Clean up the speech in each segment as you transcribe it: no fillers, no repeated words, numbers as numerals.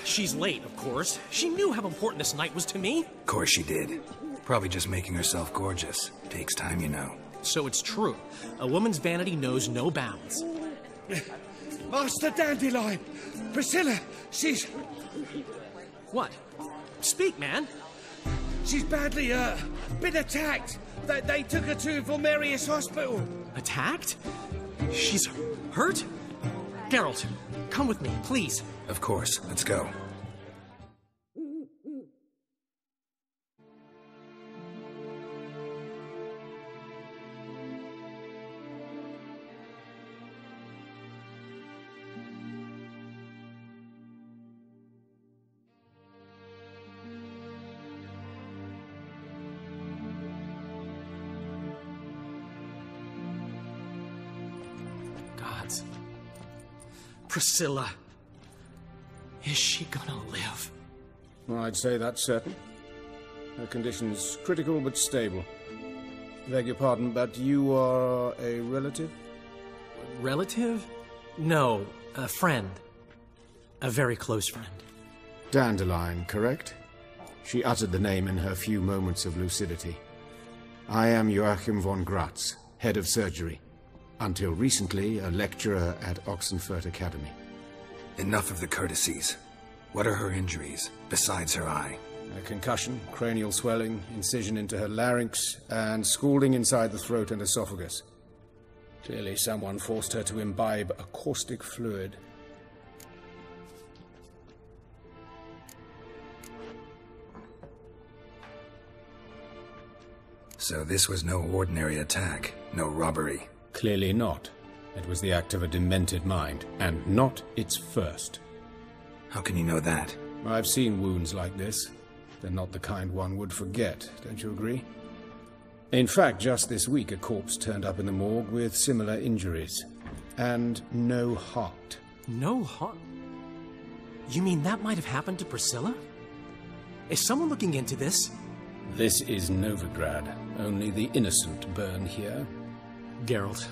She's late, of course. She knew how important this night was to me. Of course she did. Probably just making herself gorgeous. Takes time, you know. So it's true. A woman's vanity knows no bounds. Master Dandelion! Priscilla, she's... What? Speak, man. She's badly, been attacked. They took her to Vulmerius Hospital. Attacked? She's hurt? Geralt, come with me, please. Of course. Let's go. Gods. Priscilla. Is she gonna live? Well, I'd say that's certain. Her condition's critical but stable. Beg your pardon, but you are a relative? Relative? No, a friend. A very close friend. Dandelion, correct? She uttered the name in her few moments of lucidity. I am Joachim von Gratz, head of surgery. Until recently, a lecturer at Oxenfurt Academy. Enough of the courtesies. What are her injuries, besides her eye? A concussion, cranial swelling, incision into her larynx, and scalding inside the throat and esophagus. Clearly someone forced her to imbibe a caustic fluid. So this was no ordinary attack, no robbery. Clearly not. It was the act of a demented mind, and not its first. How can you know that? I've seen wounds like this. They're not the kind one would forget, don't you agree? In fact, just this week a corpse turned up in the morgue with similar injuries. And no heart. No heart? You mean that might have happened to Priscilla? Is someone looking into this? This is Novigrad. Only the innocent burn here. Geralt,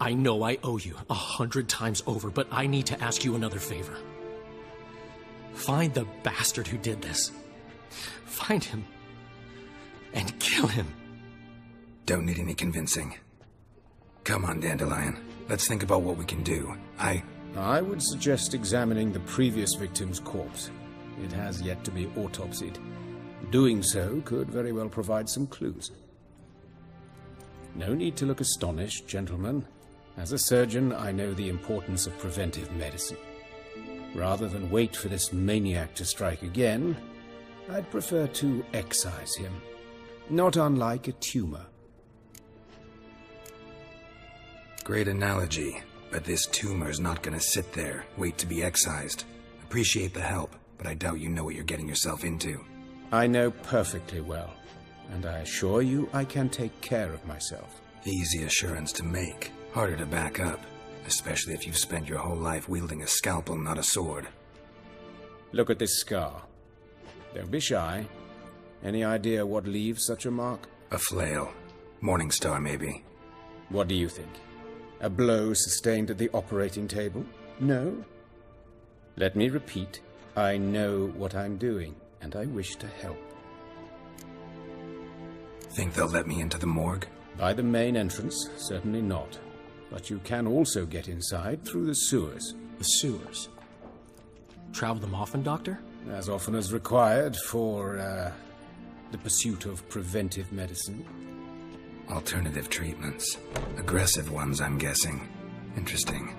I know I owe you 100 times over, but I need to ask you another favor. Find the bastard who did this. Find him. And kill him. Don't need any convincing. Come on, Dandelion. Let's think about what we can do. I would suggest examining the previous victim's corpse. It has yet to be autopsied. Doing so could very well provide some clues. No need to look astonished, gentlemen. As a surgeon, I know the importance of preventive medicine. Rather than wait for this maniac to strike again, I'd prefer to excise him. Not unlike a tumor. Great analogy, but this tumor's not gonna sit there, wait to be excised. Appreciate the help, but I doubt you know what you're getting yourself into. I know perfectly well, and I assure you I can take care of myself. Easy assurance to make, harder to back up, especially if you've spent your whole life wielding a scalpel, not a sword. Look at this scar. Don't be shy. Any idea what leaves such a mark? A flail. Morningstar, maybe. What do you think? A blow sustained at the operating table? No? Let me repeat. I know what I'm doing, and I wish to help. Think they'll let me into the morgue? By the main entrance, certainly not. But you can also get inside through the sewers. The sewers? Travel them often, Doctor? As often as required for, the pursuit of preventive medicine. Alternative treatments. Aggressive ones, I'm guessing. Interesting.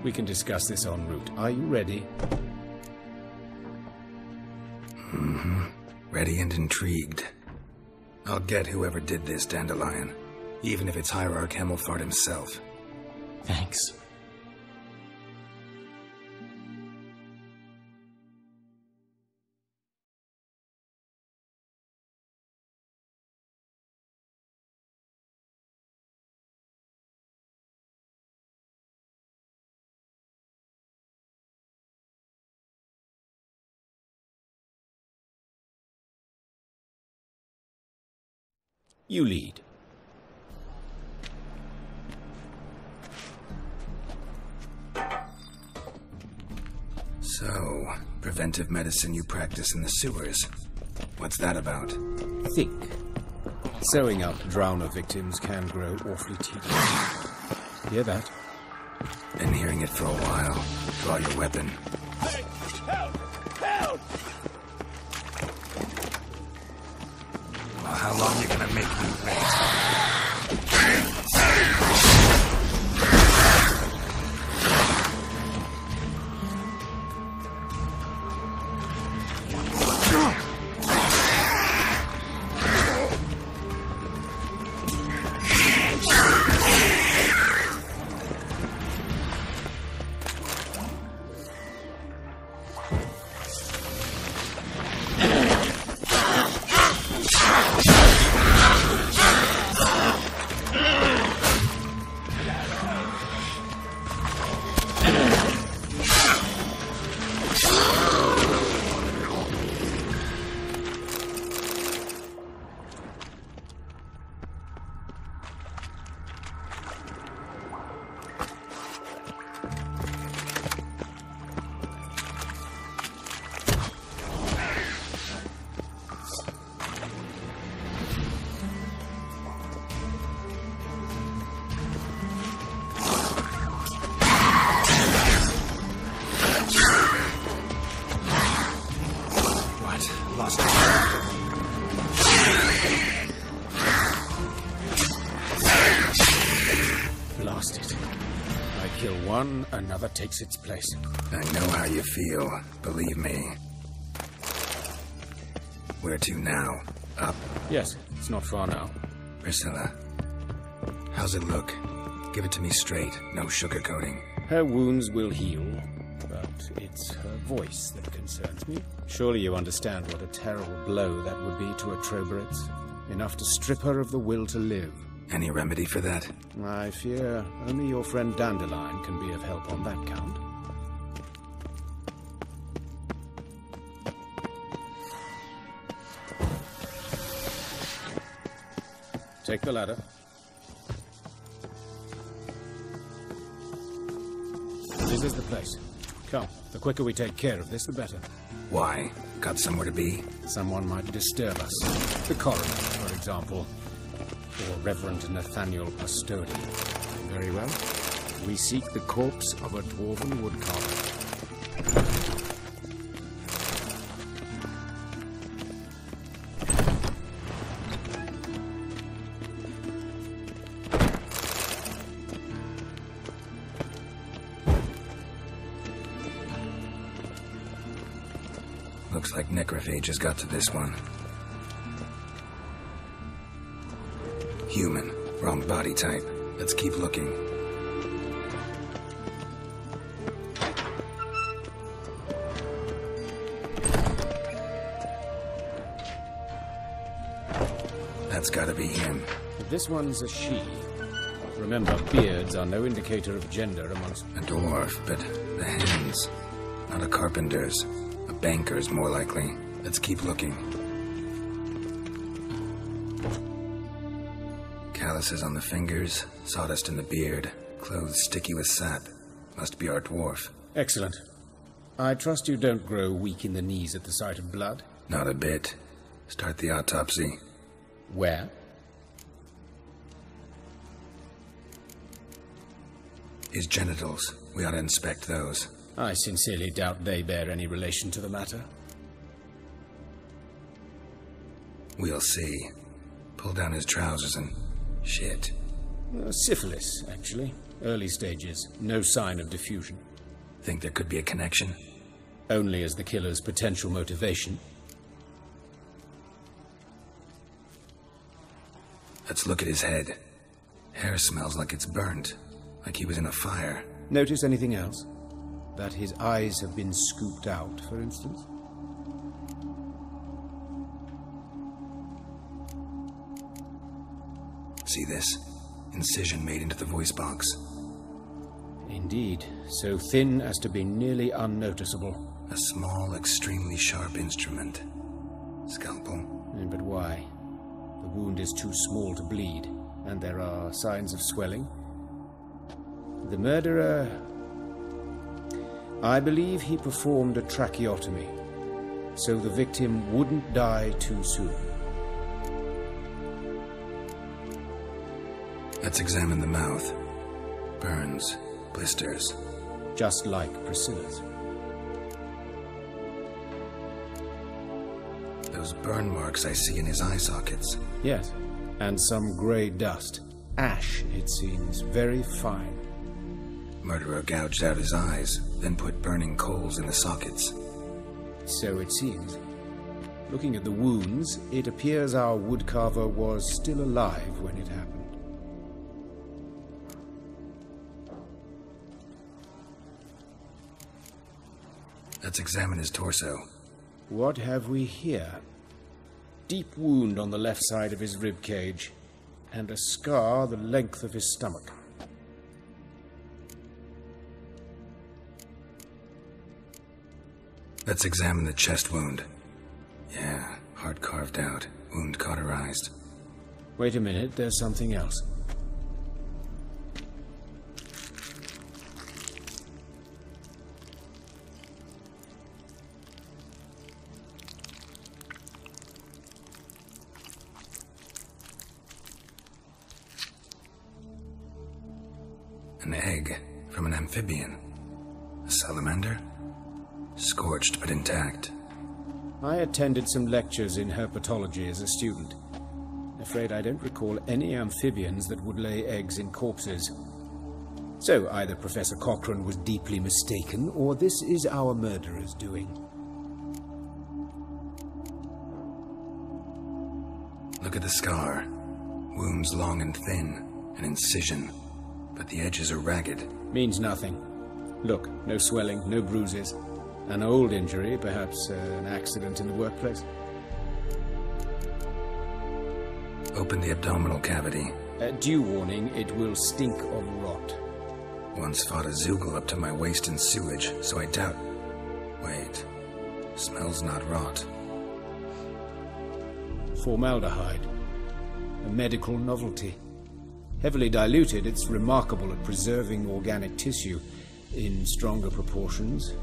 We can discuss this en route. Are you ready? Mm-hmm. Ready and intrigued. I'll get whoever did this, Dandelion. Even if it's Hierarch Hemmelfart himself. Thanks. You lead. So, preventive medicine you practice in the sewers. What's that about? Think. Sewing up drowner victims can grow awfully tedious. Hear that? Been hearing it for a while. Draw your weapon. Hey, help! Help! Well, how long you gonna make me wait? Another takes its place. I know how you feel, believe me. Where to now? Up? Yes, it's not far now. Priscilla, how's it look? Give it to me straight, no sugarcoating. Her wounds will heal, but it's her voice that concerns me. Surely you understand what a terrible blow that would be to a Trobritz. Enough to strip her of the will to live. Any remedy for that? I fear only your friend Dandelion can be of help on that count. Take the ladder. This is the place. Come, the quicker we take care of this, the better. Why? Got somewhere to be? Someone might disturb us. The coroner, for example. Or Reverend Nathaniel Pastodi. Very well. We seek the corpse of a dwarven woodcarver. Looks like necrophages got to this one. Human. Wrong body type. Let's keep looking. That's gotta be him. This one's a she. Remember, beards are no indicator of gender amongst... A dwarf, but the hands. Not a carpenter's. A banker's, more likely. Let's keep looking. Calluses on the fingers, sawdust in the beard, clothes sticky with sap. Must be our dwarf. Excellent. I trust you don't grow weak in the knees at the sight of blood? Not a bit. Start the autopsy. Where? His genitals. We ought to inspect those. I sincerely doubt they bear any relation to the matter. We'll see. Pull down his trousers and... shit. Syphilis, actually. Early stages. No sign of diffusion. Think there could be a connection? Only as the killer's potential motivation. Let's look at his head. Hair smells like it's burnt. Like he was in a fire. Notice anything else? That his eyes have been scooped out, for instance? See this? Incision made into the voice box. Indeed. So thin as to be nearly unnoticeable. A small, extremely sharp instrument. Scalpel. But why? The wound is too small to bleed, and there are signs of swelling. The murderer I believe he performed a tracheotomy, so the victim wouldn't die too soon. Let's examine the mouth. Burns, blisters. Just like Priscilla's. Those burn marks I see in his eye sockets. Yes, and some grey dust. Ash, it seems, very fine. Murderer gouged out his eyes, then put burning coals in the sockets. So it seems. Looking at the wounds, it appears our woodcarver was still alive when it happened. Let's examine his torso. What have we here? Deep wound on the left side of his rib cage, and a scar the length of his stomach. Let's examine the chest wound. Yeah, heart carved out, wound cauterized. Wait a minute, there's something else. An egg from an amphibian. A salamander? Scorched but intact. I attended some lectures in herpetology as a student. Afraid I don't recall any amphibians that would lay eggs in corpses. So either Professor Cochrane was deeply mistaken, or this is our murderer's doing. Look at the scar. Wounds long and thin, an incision. But the edges are ragged. Means nothing. Look, no swelling, no bruises. An old injury, perhaps an accident in the workplace. Open the abdominal cavity. Due warning, it will stink of rot. Once fought a Zoogle up to my waist in sewage, so I doubt... Wait. Smells not rot. Formaldehyde. A medical novelty. Heavily diluted, it's remarkable at preserving organic tissue. In stronger proportions,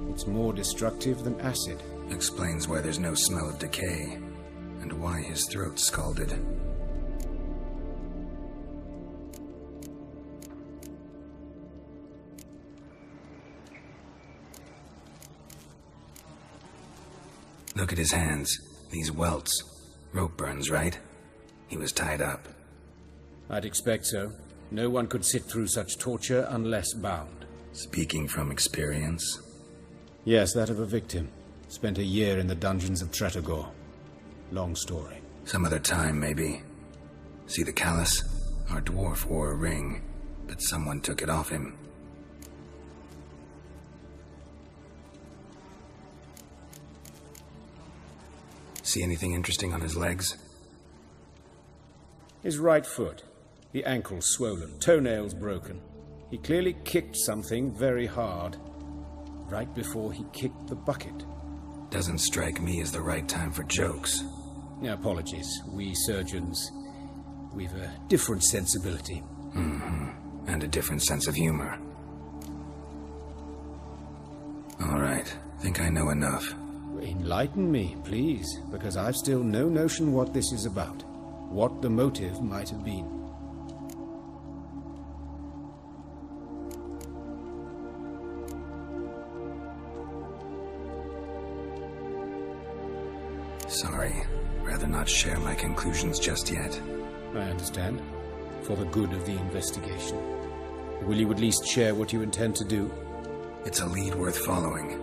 it's more destructive than acid. Explains why there's no smell of decay, and why his throat's scalded. Look at his hands. These welts. Rope burns, right? He was tied up. I'd expect so. No one could sit through such torture unless bound. Speaking from experience? Yes, that of a victim. Spent a year in the dungeons of Gore. Long story. Some other time, maybe. See the callus? Our dwarf wore a ring, but someone took it off him. See anything interesting on his legs? His right foot. The ankle swollen, toenails broken. He clearly kicked something very hard, right before he kicked the bucket. Doesn't strike me as the right time for jokes. Apologies. We surgeons, we've a different sensibility. Mm-hmm. And a different sense of humor. All right. Think I know enough. Enlighten me, please, because I've still no notion what this is about. What the motive might have been. Sorry. Rather not share my conclusions just yet. I understand. For the good of the investigation. Will you at least share what you intend to do? It's a lead worth following.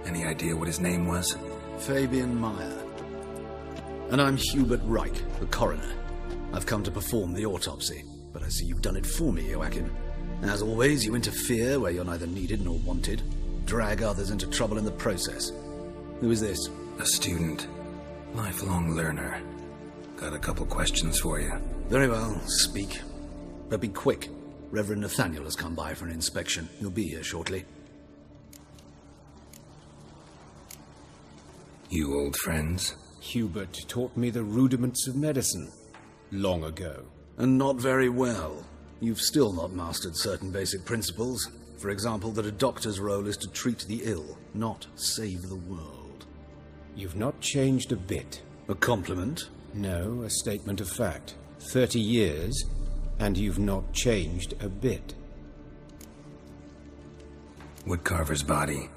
Any idea what his name was? Fabian Meyer. And I'm Hubert Reich, the coroner. I've come to perform the autopsy, but I see you've done it for me, Joachim. As always, you interfere where you're neither needed nor wanted. Drag others into trouble in the process. Who is this? A student. Lifelong learner. Got a couple questions for you. Very well, speak. But be quick. Reverend Nathaniel has come by for an inspection. He'll be here shortly. You old friends? Hubert taught me the rudiments of medicine. Long ago. And not very well. You've still not mastered certain basic principles. For example, that a doctor's role is to treat the ill, not save the world. You've not changed a bit. A compliment? No, a statement of fact. 30 years, and you've not changed a bit. Woodcarver's body.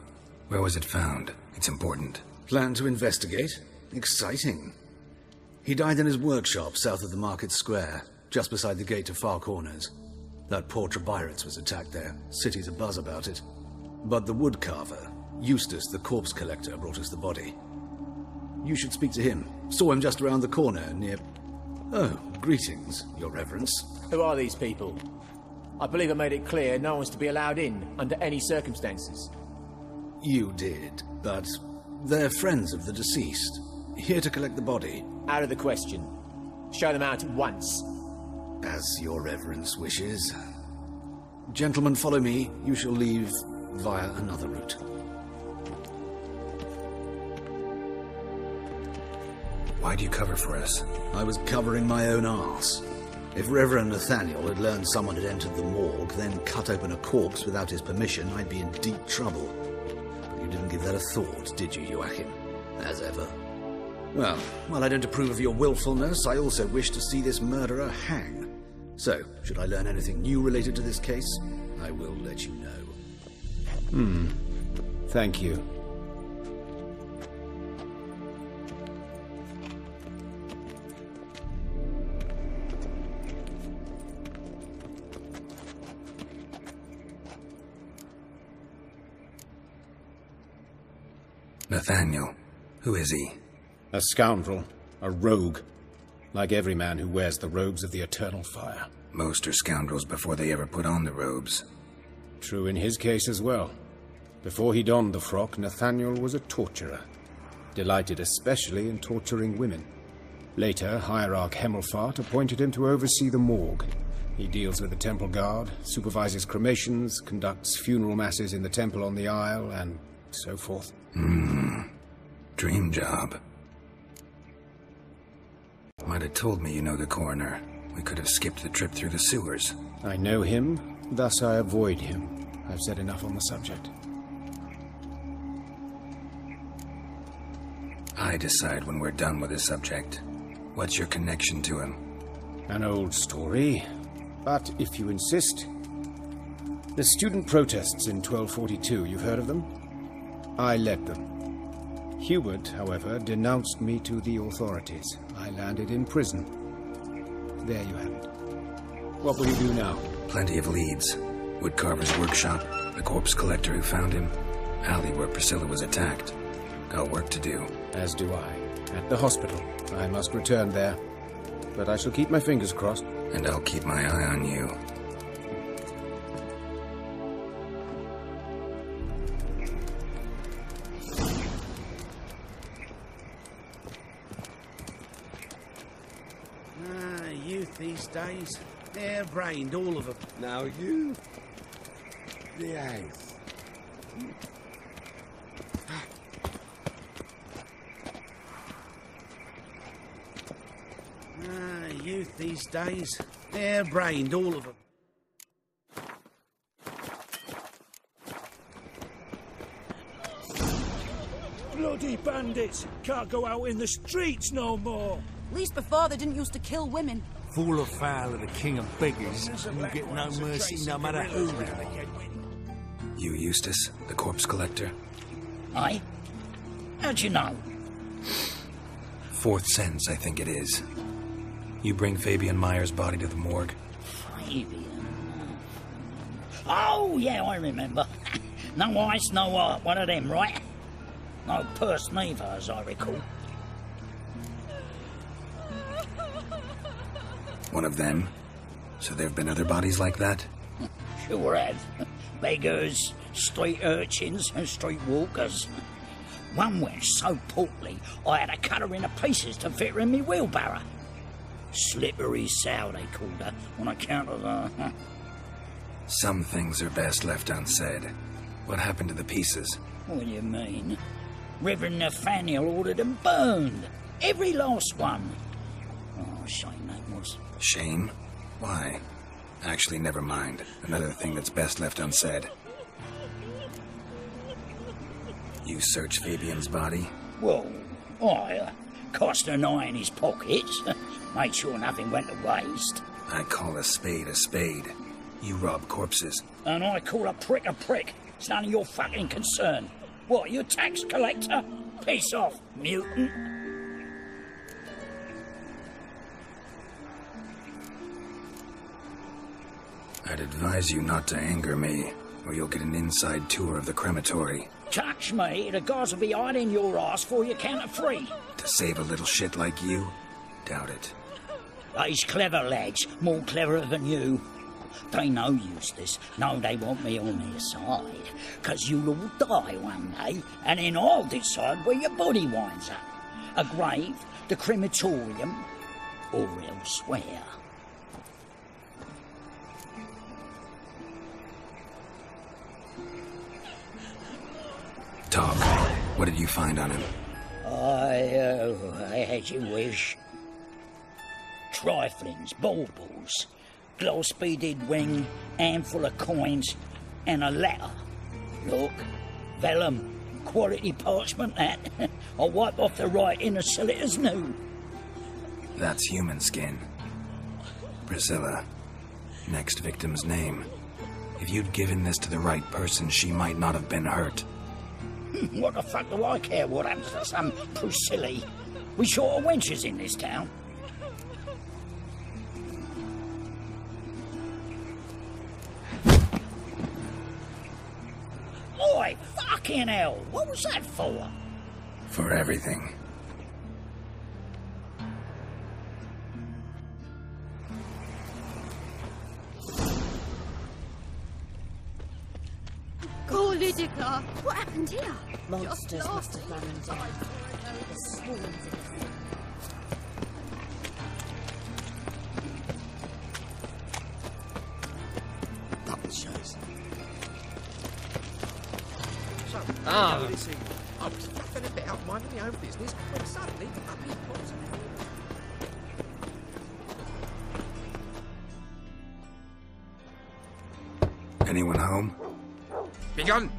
Where was it found? It's important. Plan to investigate? Exciting. He died in his workshop south of the market square, just beside the gate to Far Corners. That poor Trebirates was attacked there. City's abuzz about it. But the woodcarver, Eustace the corpse collector, brought us the body. You should speak to him. Saw him just around the corner near... Oh, greetings, Your Reverence. Who are these people? I believe I made it clear no one's to be allowed in under any circumstances. You did, but they're friends of the deceased. Here to collect the body. Out of the question. Show them out at once. As Your Reverence wishes. Gentlemen, follow me. You shall leave via another route. Why do you cover for us? I was covering my own arse. If Reverend Nathaniel had learned someone had entered the morgue, then cut open a corpse without his permission, I'd be in deep trouble. But you didn't give that a thought, did you, Joachim? As ever. Well, while I don't approve of your willfulness, I also wish to see this murderer hang. So, should I learn anything new related to this case, I will let you know. Thank you. Nathaniel. Who is he? A scoundrel. A rogue. Like every man who wears the robes of the eternal fire. Most are scoundrels before they ever put on the robes. True in his case as well. Before he donned the frock, Nathaniel was a torturer. Delighted especially in torturing women. Later, Hierarch Hemmelfart appointed him to oversee the morgue. He deals with the temple guard, supervises cremations, conducts funeral masses in the temple on the Isle, and so forth. Dream job. Might have told me you know the coroner. We could have skipped the trip through the sewers. I know him, thus I avoid him. I've said enough on the subject. I decide when we're done with this subject. What's your connection to him? An old story, but if you insist... The student protests in 1242, you've heard of them? I led them. Hubert, however, denounced me to the authorities. I landed in prison. There you have it. What will you do now? Plenty of leads. Woodcarver's workshop, the corpse collector who found him, alley where Priscilla was attacked. Got work to do. As do I. At the hospital. I must return there. But I shall keep my fingers crossed. And I'll keep my eye on you. Youth these days. Hair-brained, all of them. Now you behave. Youth these days. Hair-brained, all of them. Bloody bandits! Can't go out in the streets no more! At least before they didn't used to kill women. Fall afoul of the king of beggars, and you get no mercy no matter who they are. You Eustace, the corpse collector? Aye? How'd you know? Fourth sense, I think it is. You bring Fabian Meyer's body to the morgue? Fabian? Oh, yeah, I remember. No ice, no art, one of them, right? No purse neither, as I recall. One of them? So there have been other bodies like that? Sure have. Beggars, street urchins, and street walkers. One went so portly, I had to cut her into pieces to fit her in me wheelbarrow. Slippery sow, they called her, on account of her. Some things are best left unsaid. What happened to the pieces? What do you mean? Reverend Nathaniel ordered them burned. Every last one. Oh, shame that was. Shame? Why? Actually, never mind. Another thing that's best left unsaid. You search Fabian's body? Well, I cast an eye in his pockets, made sure nothing went to waste. I call a spade a spade. You rob corpses. And I call a prick a prick. It's none of your fucking concern. What, you a tax collector? Piss off, mutant. I'd advise you not to anger me, or you'll get an inside tour of the crematory. Touch me, the guards will be hiding your ass for you count of 3. To save a little shit like you? Doubt it. These clever lads, more cleverer than you. They know Eustace, know they want me on their side, 'cause you'll all die one day, and then I'll decide where your body winds up. A grave, the crematorium, or elsewhere. Talk. What did you find on him? I had your wish. Triflings, baubles, glass-beaded ring, handful of coins, and a letter. Look, vellum, quality parchment that. I'll wipe off the writing and sell it as new. That's human skin. Priscilla. Next victim's name. If you'd given this to the right person, she might not have been hurt. What the fuck do I care what happens to some Priscilla? We short of wenches in this town. Oi, fucking hell! What was that for? For everything. Gore Lydica! What happened here? Monsters must have run them down. The swarms of them. Double shows. So, Ah. I was fluffing a bit out minding my own business when suddenly up he pops. Anyone home? Begone,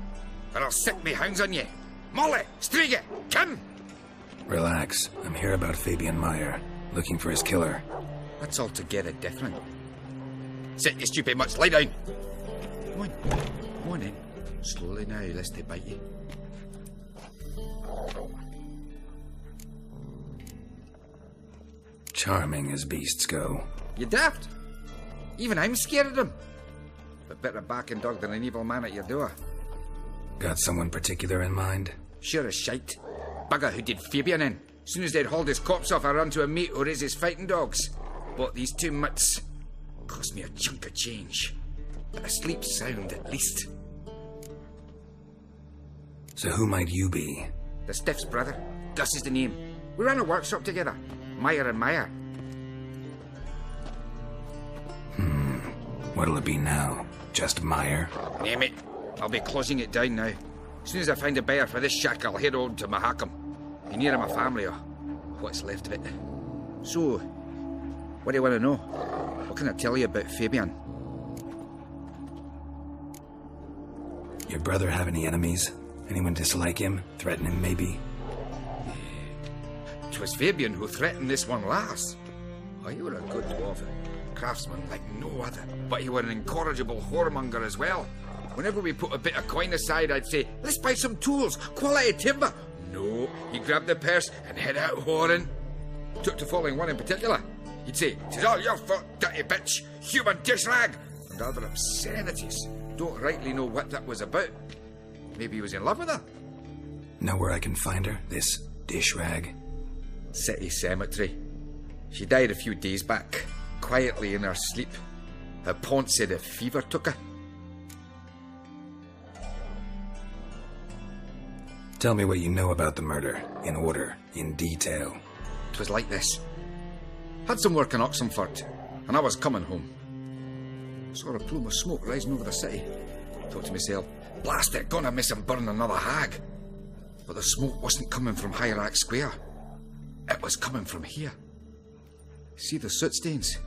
or I'll set me hounds on you. Molly, Striga, come! Relax. I'm here about Fabian Meyer, looking for his killer. That's altogether different. Sit, you stupid mutts, lie down. Come on in. Slowly now, lest they bite you. Charming as beasts go. You daft? Even I'm scared of them. But better barking dog than an evil man at your door. Got someone particular in mind? Sure as shite. Bugger who did Fabian in. Soon as they'd hauled his corpse off, I ran to a mate who raises fighting dogs. Bought these 2 mutts. Cost me a chunk of change. But I sleep sound at least. So who might you be? The Stiff's brother. Gus is the name. We ran a workshop together. Meyer and Meyer. What'll it be now? Just Meyer? Name it. I'll be closing it down now. As soon as I find a buyer for this shack, I'll head on to Mahakam. Be near my family, or what's left of it. So, what do you want to know? What can I tell you about Fabian? Your brother have any enemies? Anyone dislike him? Threaten him, maybe? 'Twas Fabian who threatened this one last. Oh, you were a good dwarf. Craftsman like no other. But you were an incorrigible whoremonger as well. Whenever we put a bit of coin aside, I'd say, let's buy some tools, quality timber. No, he grabbed the purse and head out whoring. Took to following one in particular. He'd say, "'Tis all your fault, dirty bitch, human dish rag," and other obscenities. Don't rightly know what that was about. Maybe he was in love with her. Know where I can find her? This dish rag? City cemetery. She died a few days back, quietly in her sleep. Her pont said a fever took her. Tell me what you know about the murder, in order, in detail. 'Twas like this. Had some work in Oxenford, and I was coming home. Saw a plume of smoke rising over the city. Thought to myself, blast it, gonna miss him burn another hag. But the smoke wasn't coming from Hierarch Square. It was coming from here. See the soot stains?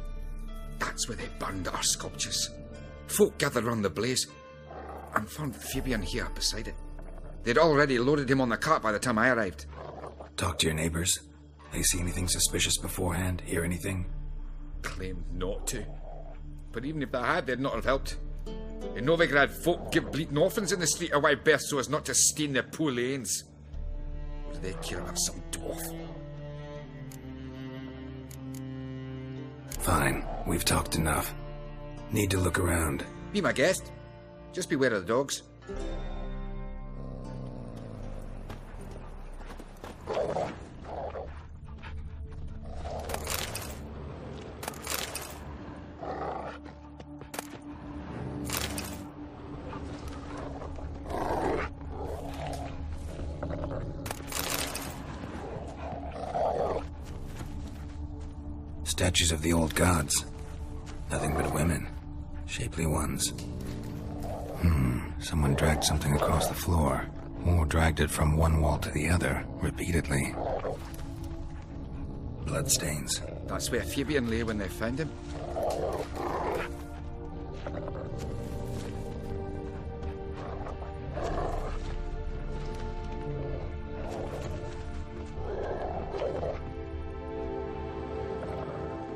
That's where they burned our sculptures. Folk gathered round the blaze and found Fabian here beside it. They'd already loaded him on the cart by the time I arrived. Talk to your neighbors. They see anything suspicious beforehand? Hear anything? Claimed not to. But even if they had, they'd not have helped. In Novigrad, folk give bleeding orphans in the street a wide berth so as not to stain their poor lanes. Or do they care about some dwarf? Fine, we've talked enough. Need to look around. Be my guest. Just beware of the dogs. Statues of the old gods. Nothing but women. Shapely ones. Someone dragged something across the floor. Or dragged it from one wall to the other, repeatedly. Bloodstains. That's where Fabian lay when they found him.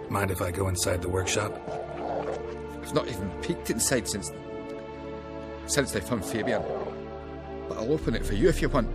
Mind if I go inside the workshop? I've not even peeked inside since they found Fabian. But I'll open it for you if you want.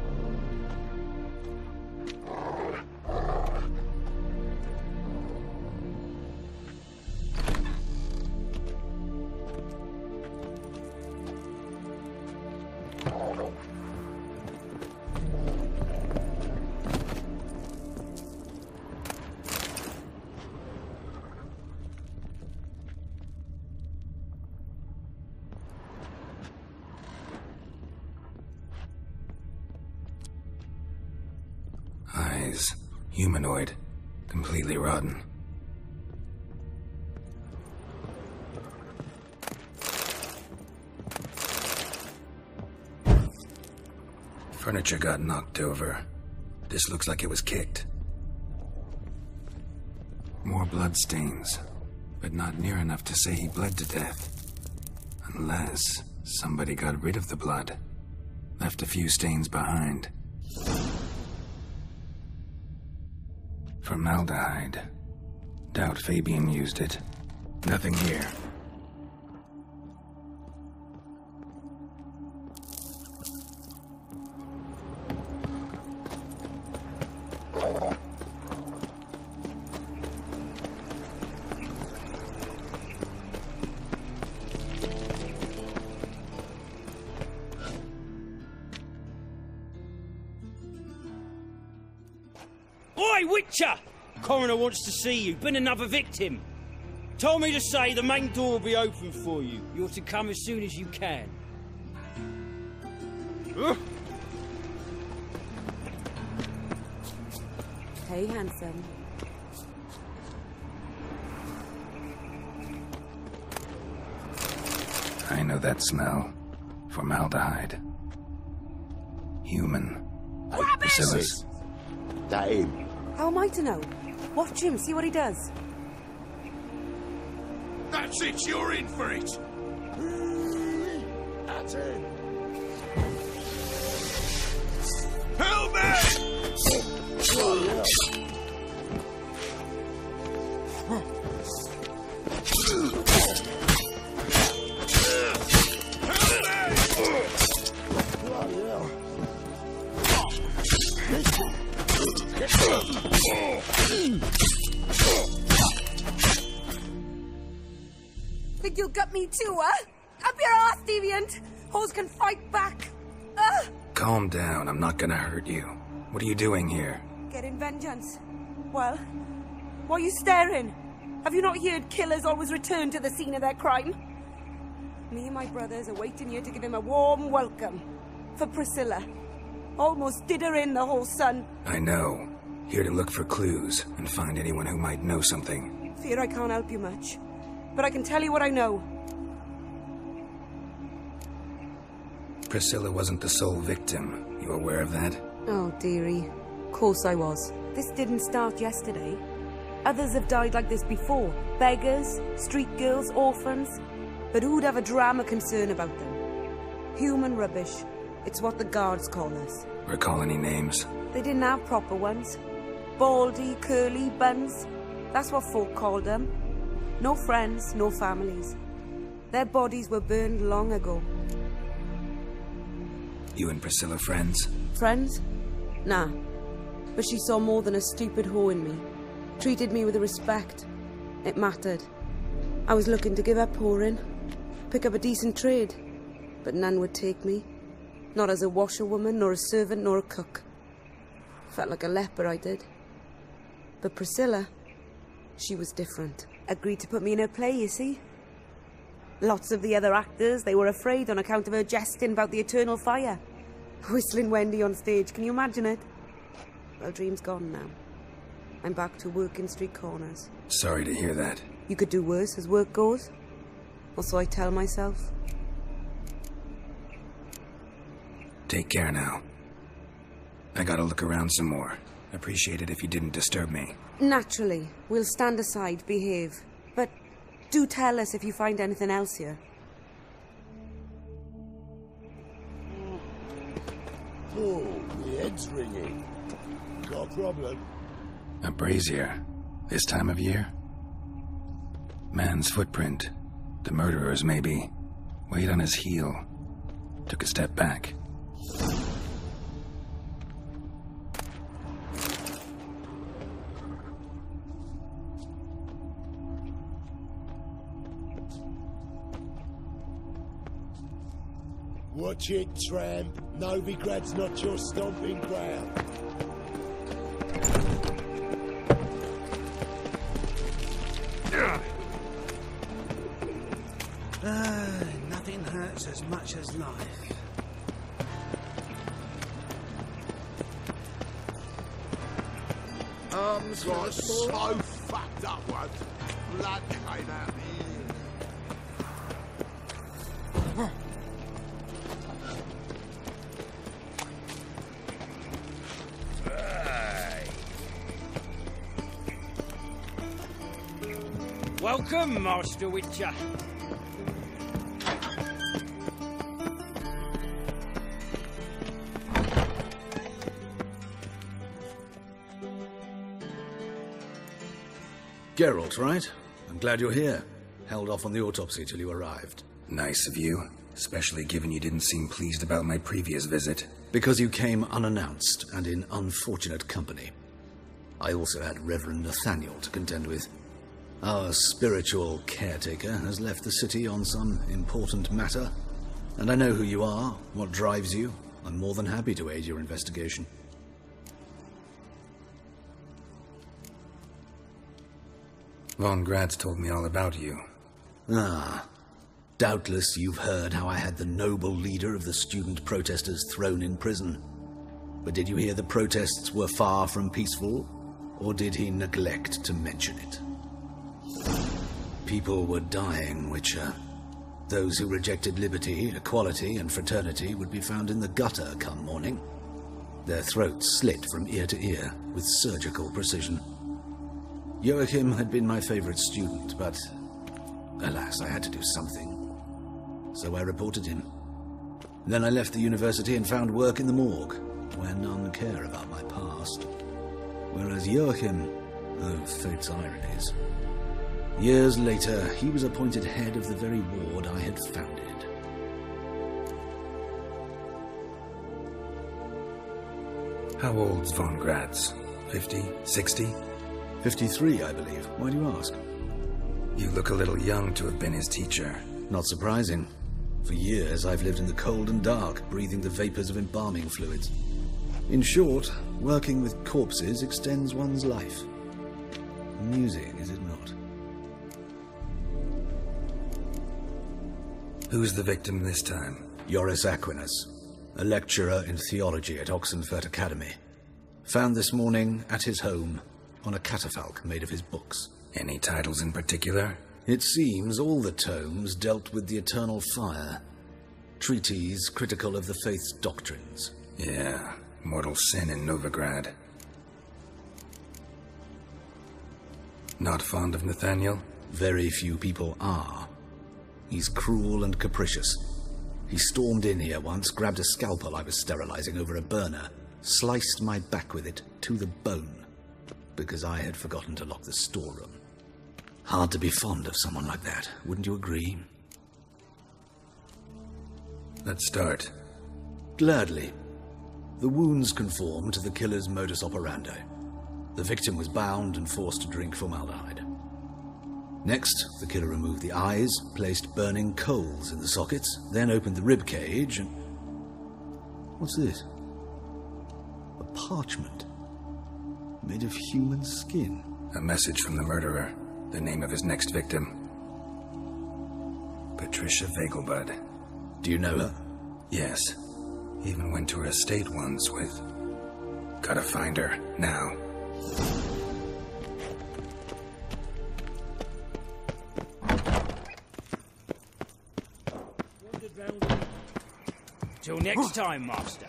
Eyes. Humanoid. Completely rotten. Furniture got knocked over. This looks like it was kicked. More bloodstains, but not near enough to say he bled to death. Unless somebody got rid of the blood. Left a few stains behind. Formaldehyde. Doubt Fabian used it. Nothing here. Oi, Witcher! Coroner wants to see you. Been another victim. Told me to say the main door will be open for you. You're to come as soon as you can. Hey, handsome. I know that smell. Formaldehyde. Human. Priscilla's. That him? How am I to know? Watch him, see what he does. That's it, you're in for it. That's it. Help Think you'll gut me too, huh? Up your ass, deviant! Hoes can fight back! Calm down, I'm not gonna hurt you. What are you doing here? Getting vengeance. Well, why are you staring? Have you not heard killers always return to the scene of their crime? Me and my brothers are waiting here to give him a warm welcome. For Priscilla. Almost did her in, the whole son. I know. Here to look for clues and find anyone who might know something. Fear I can't help you much. But I can tell you what I know. Priscilla wasn't the sole victim. You aware of that? Oh, dearie. Of course I was. This didn't start yesterday. Others have died like this before. Beggars, street girls, orphans. But who'd have a drama concern about them? Human rubbish. It's what the guards call us. Recall any names? They didn't have proper ones. Baldy, curly, buns. That's what folk called them. No friends, no families. Their bodies were burned long ago. You and Priscilla friends? Friends? Nah. But she saw more than a stupid hoe in me. Treated me with respect. It mattered. I was looking to give up whoring. Pick up a decent trade. But none would take me. Not as a washerwoman, nor a servant, nor a cook. Felt like a leper, I did. But Priscilla, she was different. Agreed to put me in her play, you see. Lots of the other actors, they were afraid on account of her jesting about the eternal fire. Whistling Wendy on stage, can you imagine it? Well, dream's gone now. I'm back to working street corners. Sorry to hear that. You could do worse as work goes. Or so I tell myself. Take care now. I gotta look around some more. Appreciate it if you didn't disturb me. Naturally. We'll stand aside, behave. But do tell us if you find anything else here. Oh, the head's ringing. Got a problem? A brazier. This time of year? Man's footprint. The murderer's maybe. Weight on his heel. Took a step back. Watch it, tramp. Novigrad's not your stomping ground. Nothing hurts as much as life. Got so fucked up once. Blood came out Welcome, Master Witcher. Geralt, right? I'm glad you're here. Held off on the autopsy till you arrived. Nice of you, especially given you didn't seem pleased about my previous visit. Because you came unannounced and in unfortunate company. I also had Reverend Nathaniel to contend with. Our spiritual caretaker has left the city on some important matter, and I know who you are, what drives you. I'm more than happy to aid your investigation. Von Grad's told me all about you. Ah. Doubtless you've heard how I had the noble leader of the student protesters thrown in prison. But did you hear the protests were far from peaceful, or did he neglect to mention it? People were dying, Witcher. Those who rejected liberty, equality, and fraternity would be found in the gutter come morning. Their throats slit from ear to ear with surgical precision. Joachim had been my favorite student, but alas, I had to do something. So I reported him. Then I left the university and found work in the morgue, where none care about my past. Whereas Joachim, oh, fate's ironies. Years later, he was appointed head of the very ward I had founded. How old's Von Grad's? 50? 60? 53, I believe. Why do you ask? You look a little young to have been his teacher. Not surprising. For years, I've lived in the cold and dark, breathing the vapors of embalming fluids. In short, working with corpses extends one's life. Amusing, is it not? Who's the victim this time? Joris Aquinas, a lecturer in theology at Oxenfurt Academy. Found this morning at his home on a catafalque made of his books. Any titles in particular? It seems all the tomes dealt with the eternal fire. Treatises critical of the faith's doctrines. Yeah, mortal sin in Novigrad. Not fond of Nathaniel? Very few people are. He's cruel and capricious. He stormed in here once, grabbed a scalpel I was sterilizing over a burner, sliced my back with it to the bone, because I had forgotten to lock the storeroom. Hard to be fond of someone like that, wouldn't you agree? Let's start. Gladly. The wounds conform to the killer's modus operandi. The victim was bound and forced to drink formaldehyde. Next, the killer removed the eyes, placed burning coals in the sockets, then opened the rib cage and... What's this? A parchment. Made of human skin. A message from the murderer. The name of his next victim. Patricia Vegelbud. Do you know her? Yes. Even went to her estate once with... Gotta find her, now. Till next time, Master.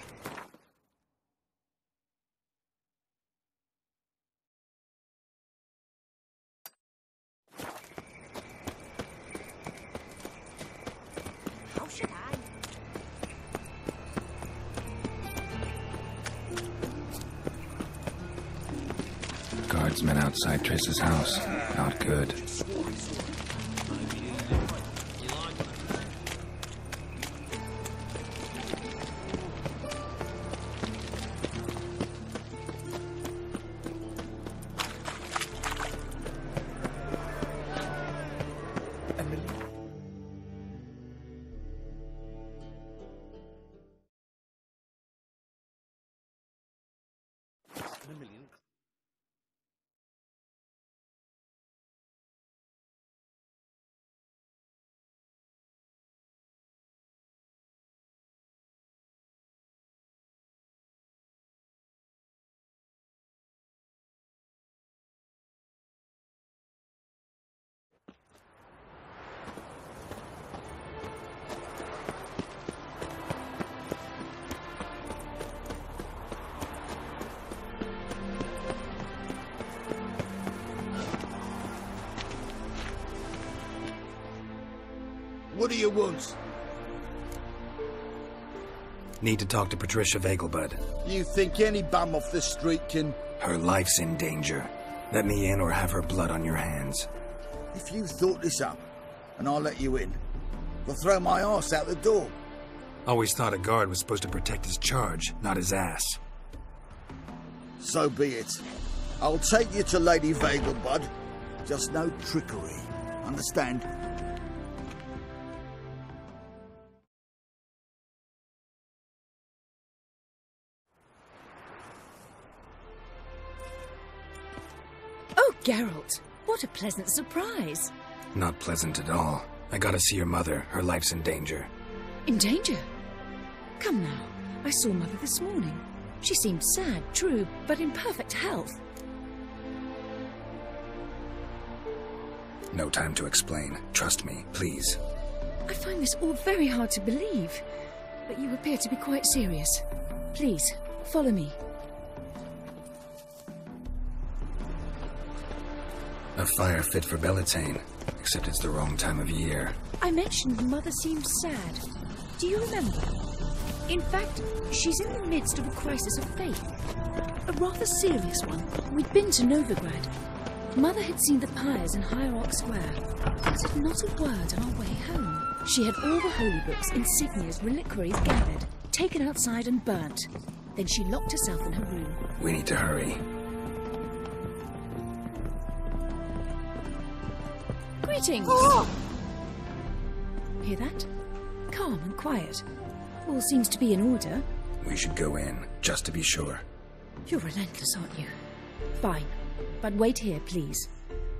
How should I? Guardsmen outside Triss's house. Not good. What do you want? Need to talk to Patricia Vegelbud. You think any bum off the street can... Her life's in danger. Let me in or have her blood on your hands. If you thought this up, and I'll let you in, I'll throw my arse out the door. Always thought a guard was supposed to protect his charge, not his ass. So be it. I'll take you to Lady Vegelbud. Just no trickery. Understand? Oh, Geralt, what a pleasant surprise. Not pleasant at all. I gotta see your mother. Her life's in danger. In danger? Come now. I saw Mother this morning. She seemed sad, true, but in perfect health. No time to explain. Trust me, please. I find this all very hard to believe, but you appear to be quite serious. Please, follow me. A fire fit for Bellatane, except it's the wrong time of year. I mentioned Mother seemed sad. Do you remember? In fact, she's in the midst of a crisis of faith. A rather serious one. We'd been to Novigrad. Mother had seen the pyres in Hierarch Square, uttered not a word on our way home. She had all the holy books, insignias, reliquaries gathered, taken outside and burnt. Then she locked herself in her room. We need to hurry. Greetings! Hear that? Calm and quiet. All seems to be in order. We should go in, just to be sure. You're relentless, aren't you? Fine. But wait here, please.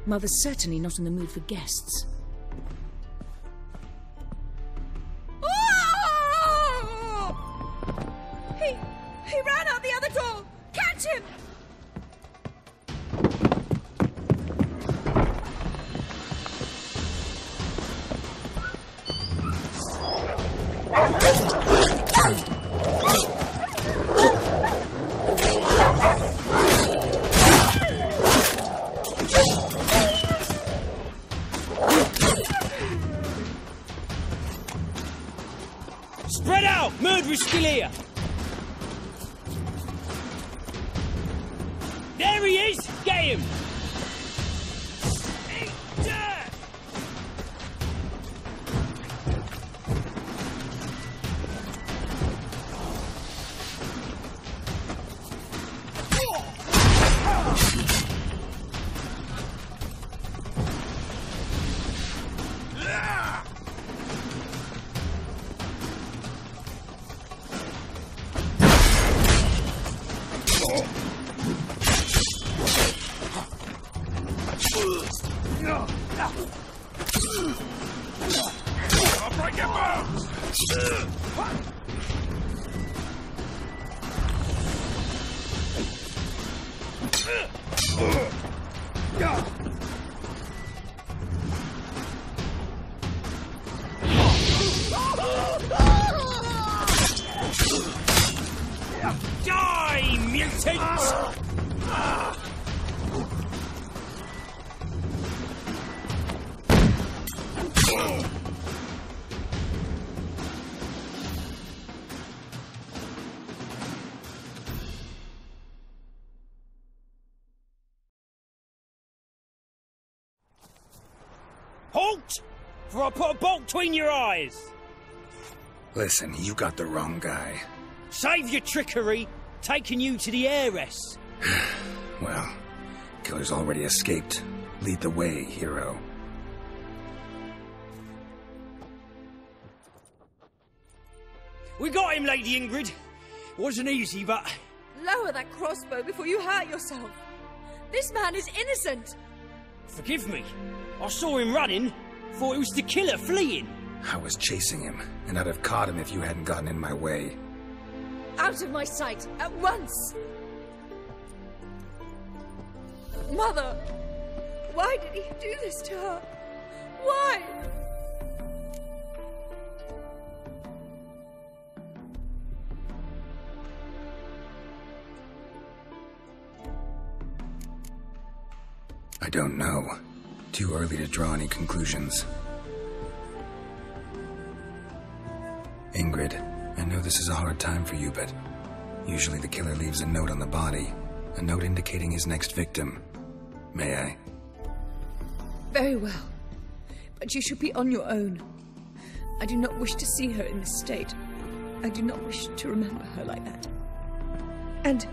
Mother's certainly not in the mood for guests. He ran out the other door! Catch him! him! Die, mutants! Halt! For I put a bolt between your eyes! Listen, you got the wrong guy. Save your trickery, taking you to the heiress. Well, killer's already escaped. Lead the way, hero. We got him, Lady Ingrid. Wasn't easy, but... Lower that crossbow before you hurt yourself. This man is innocent. Forgive me. I saw him running. Thought it was the killer fleeing. I was chasing him, and I'd have caught him if you hadn't gotten in my way. Out of my sight, at once! Mother! Why did he do this to her? Why? I don't know. Too early to draw any conclusions. Ingrid, I know this is a hard time for you, but usually the killer leaves a note on the body. A note indicating his next victim. May I? Very well. But you should be on your own. I do not wish to see her in this state. I do not wish to remember her like that. And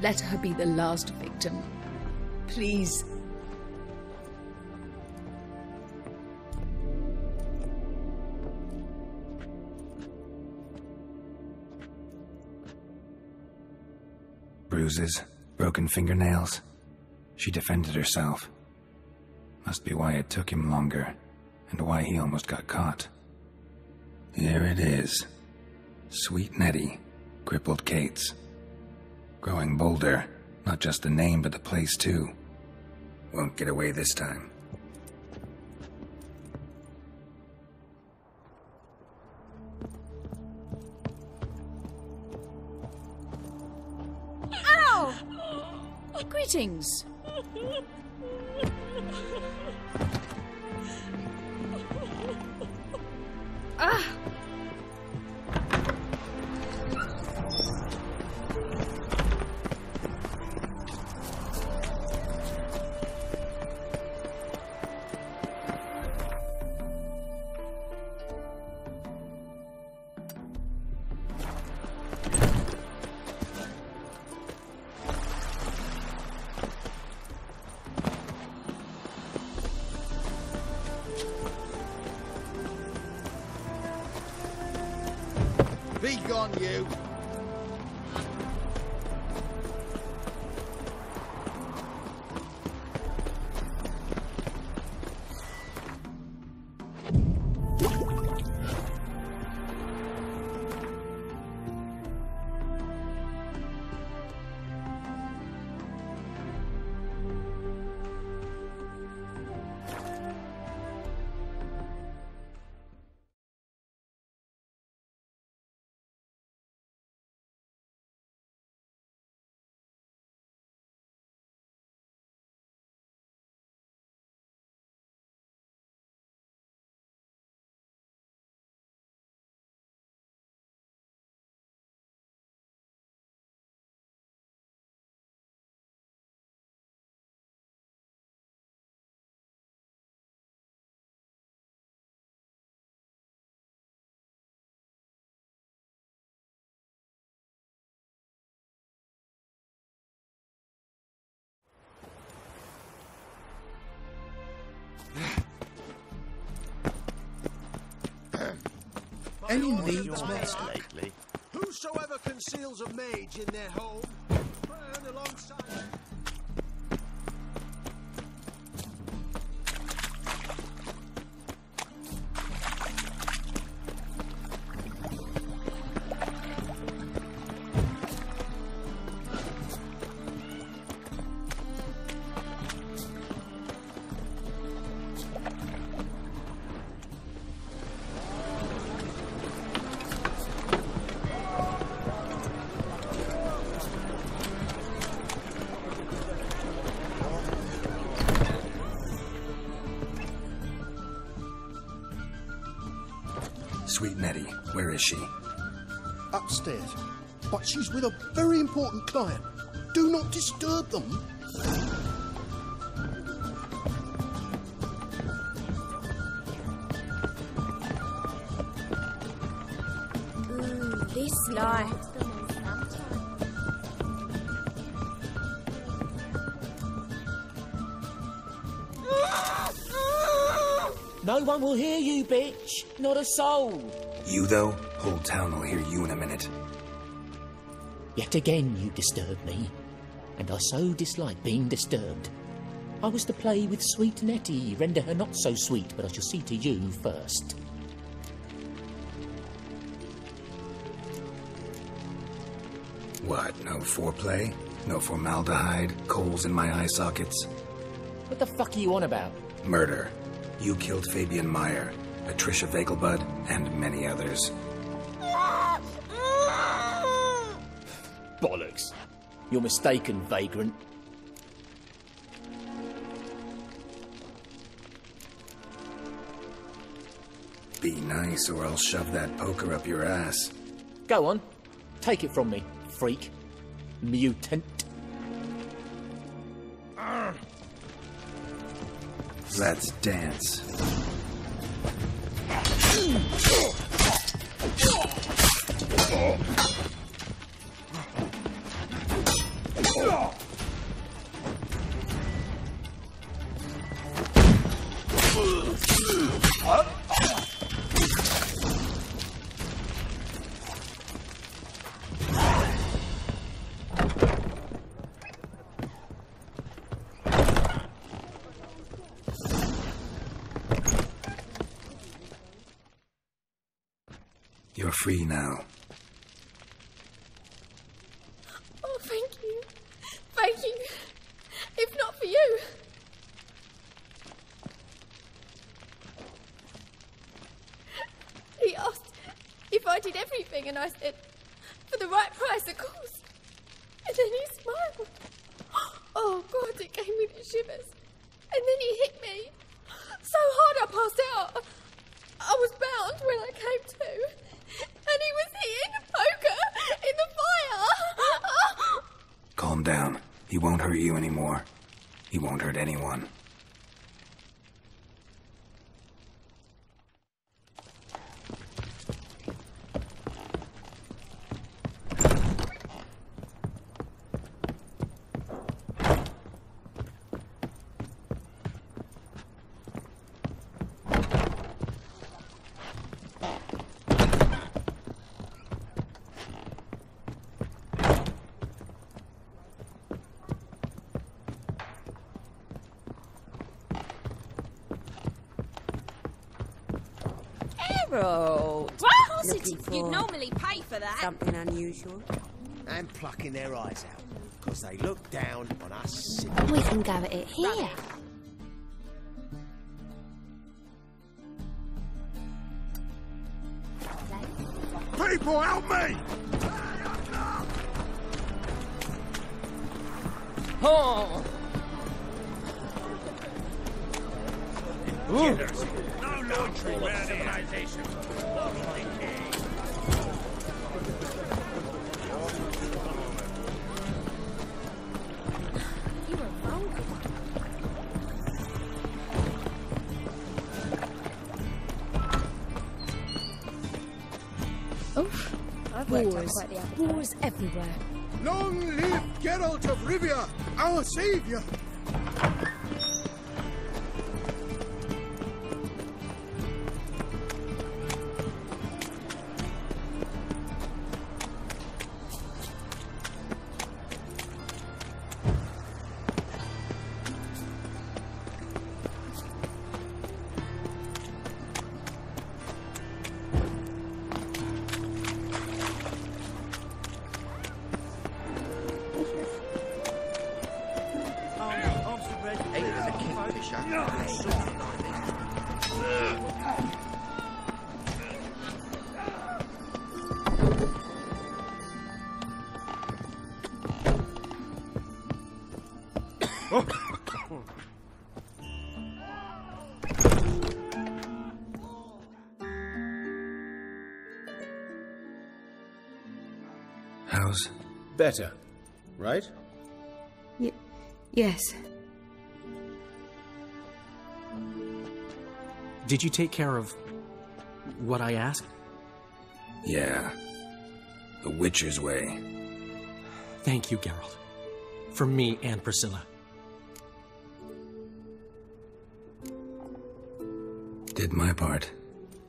let her be the last victim. Please. Bruises, broken fingernails. She defended herself. Must be why it took him longer, and why he almost got caught. Here it is. Sweet Nettie, crippled Kate's. Growing bolder, not just the name but the place too. Won't get away this time. Ow! Greetings. Ah! Be gone, you! any needs met. Whosoever conceals a mage in their home, burn alongside. Sweet Nettie, where is she? Upstairs. But she's with a very important client. Do not disturb them. This life. No one will hear you, bitch. Not a soul. You, though? Whole town will hear you in a minute. Yet again you disturb me, and I so dislike being disturbed. I was to play with sweet Nettie, render her not so sweet, but I shall see to you first. What, no foreplay? No formaldehyde? Coals in my eye sockets? What the fuck are you on about? Murder. You killed Fabian Meyer, Patricia Vegelbud, and many others. Bollocks. You're mistaken, vagrant. Be nice, or I'll shove that poker up your ass. Go on. Take it from me, freak. Mutant. Let's dance. You're free now. Oh, thank you. Thank you. If not for you. He asked if I did everything, and I said, for the right price, of course. And then he smiled. Oh, God, it gave me the shivers. And then he hit me so hard I passed out. I was bound when I came to. And he was hitting a poker in the fire. Calm down. He won't hurt you anymore. He won't hurt anyone. Positive, you'd normally pay for that. Something unusual. And plucking their eyes out, because they look down on us. We can go at it here. People, help me! Oh! Killers. No laundry around civilization. You were wrong. Oof. I've worked out Wars. quite the appetite. Wars everywhere. Long live Geralt of Rivia, our savior! How's... Better, right? Yes. Did you take care of what I asked? Yeah. The Witcher's way. Thank you, Geralt. For me and Priscilla. Did my part.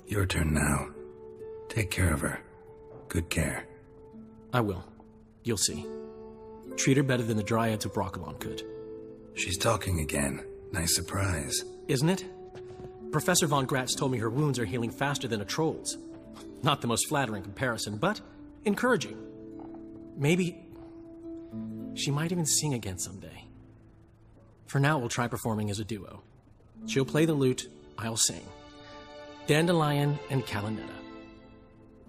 Your turn now. Take care of her. Good care. I will. You'll see. Treat her better than the Dryads of Broccolon could. She's talking again. Nice surprise. Isn't it? Professor von Gratz told me her wounds are healing faster than a troll's. Not the most flattering comparison, but encouraging. Maybe she might even sing again someday. For now, we'll try performing as a duo. She'll play the lute, I'll sing. Dandelion and Calinetta.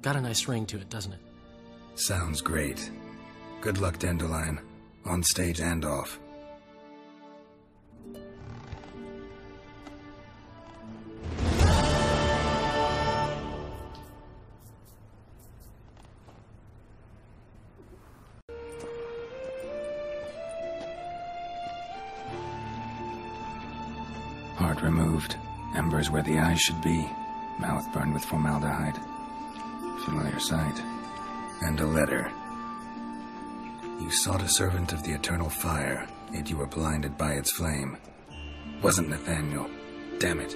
Got a nice ring to it, doesn't it? Sounds great. Good luck, Dandelion. On stage and off. Heart removed. Embers where the eyes should be. Mouth burned with formaldehyde. Familiar sight. And a letter. You sought a servant of the eternal fire, yet you were blinded by its flame. Wasn't Nathaniel. Damn it.